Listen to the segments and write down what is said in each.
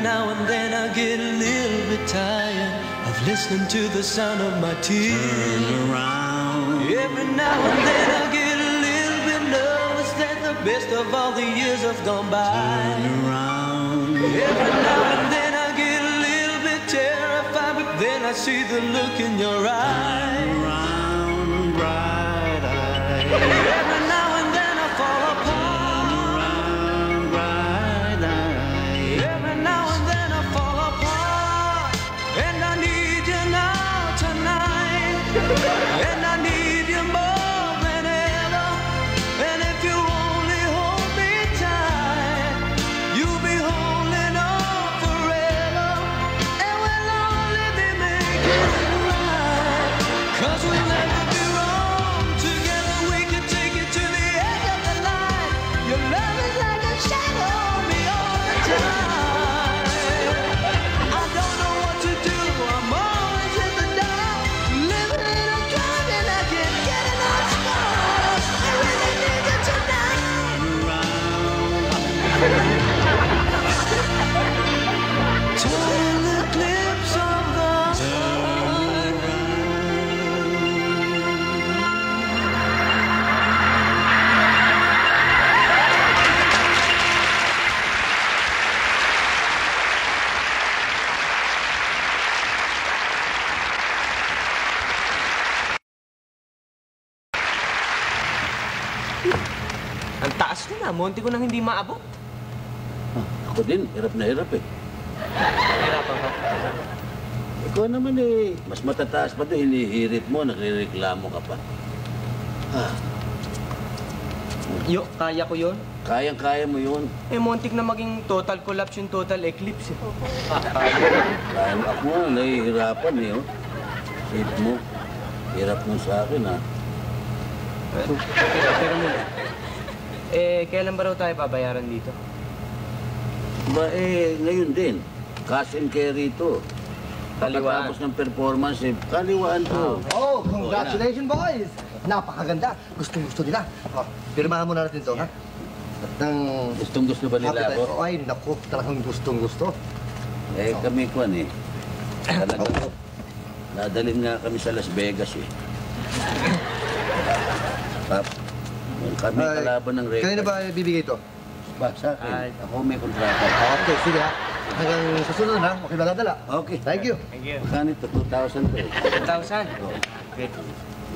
now and then I get a little bit tired of listening to the sound of my tears. Turn around. Every now and then I get a little bit nervous that the best of all the years have gone by. Turn around. Every now and then I get a little bit terrified, but then I see the look in your eyes. Turn around, bright eyes. Every now and then I fall apart. Turn around, bright eyes. Every now and then I fall apart. And I need you now tonight. And I need you more than ever. And if you only hold me tight, you'll be holding on forever. And we'll only be making it right. 'Cause we'll never be wrong. Together we can take it to the end of the line. Your love is like a shadow on me all the time. I don't know what to do. I'm always in the dark. Living in a cloud and I can't get enough star. I really need you tonight. Turn the clips of the Ang taas na, monti ko nang hindi maabot. Ako din, hirap na hirap eh. Hirapan ka. Ikaw naman eh, mas matataas pa ito, hinihirit mo, nagre-reklamo ka pa. Yo, kaya ko yon. Kayang-kaya mo yun. Eh, montik na maging total collapse yung total eclipse. Kaya mo ako nga, nahihirapan eh. Oh. Sip mo, hirap mo sa akin ha. Pero muna. Eh, kailan ba raw tayo babayaran dito? Ba eh, ngayon din. Cash and carry ito. Kaliwaan. Pagkatapos ng performance eh, kaliwaan to. Oh, congratulations, boys! Napakaganda. Gustong-gusto nila. Oh, pirmahan muna natin to, ha? At ng... Gustong-gusto ba nila ako? Ay, naku, talagang gustong-gusto. Eh, kami kwan eh. Talaga. Nadalhin nga kami sa Las Vegas eh. Pap, kami kalaban ng record. Kanina ba bibigay ito? Ba, sa akin. Ako may kontrata. Okay, sige ha. Hanggang sa sunod ha, okay ba nadala? Okay. Thank you. Thank you. Magkano ito? 2,000 to eh. 1,000. Oh. Okay. 3,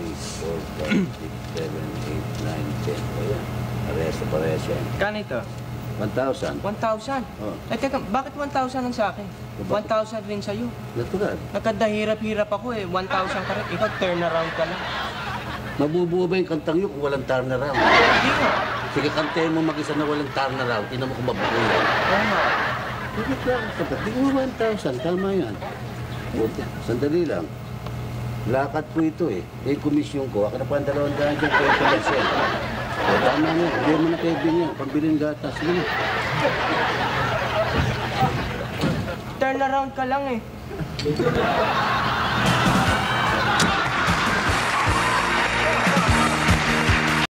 4, 5, 6, 7, 8, 9, 10. Ayan. Parehas yan. Kano ito? 1,000. 1,000? Oh. Eh, teka, bakit 1,000 ang sa akin? 1,000 rin sa'yo. Natural. Nagkadahirap-hirap ako eh. 1,000 ka rin. Ikaw, turn around ka lang. Mabubuo ba yung kantang yun kung walang turnaround? Hindi ko. Sige, kantayin mo mag-isa na walang turnaround. Tinan mo kung mabuo yan. Oo nga. Sige, sapat. Di mo 1,000. Tama yan. Buti. Sandali lang. Lakad po ito eh. Eh, komisyon ko. Ako na pa ang 200 dyan. Kaya pala siya. O, tama mo. Hindi mo na kayo binyan. Pambilin gatas. Sige. Turn around ka lang eh.